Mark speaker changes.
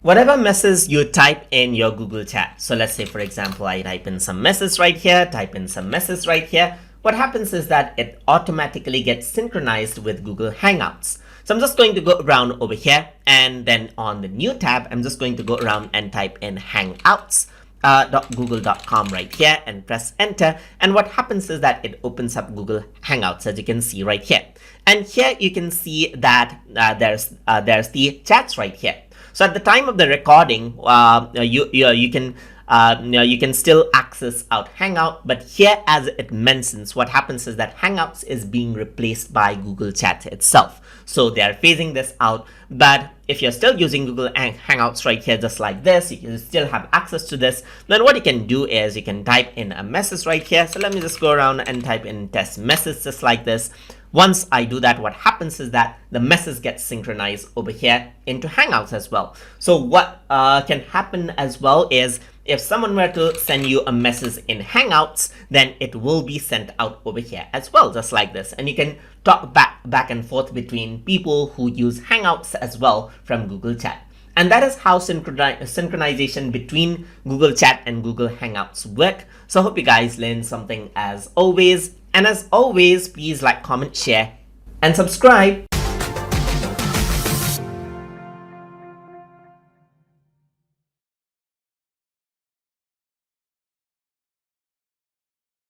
Speaker 1: Whatever message you type in your Google chat. So let's say, for example, I type in some message right here, type in some message right here. What happens is that it automatically gets synchronized with Google Hangouts. So I'm just going to go around over here, and then on the new tab, I'm just going to go around and type in Hangouts. .google.com right here and press enter, and what happens is that it opens up Google Hangouts, as you can see right here. And here you can see that there's the chats right here. So at the time of the recording, you can still access out Hangout, but here, as it mentions, what happens is that Hangouts is being replaced by Google Chat itself. So they are phasing this out, but if you're still using Google Hangouts right here, just like this, you can still have access to this. Then what you can do is you can type in a message right here. So let me just go around and type in test message just like this. Once I do that, what happens is that the message gets synchronized over here into Hangouts as well. So what can happen as well is if someone were to send you a message in Hangouts, then it will be sent out over here as well, just like this. And you can talk back and forth between people who use Hangouts as well from Google Chat. And that is how synchronization between Google Chat and Google Hangouts work. So I hope you guys learned something as always. And as always, please like, comment, share, and subscribe.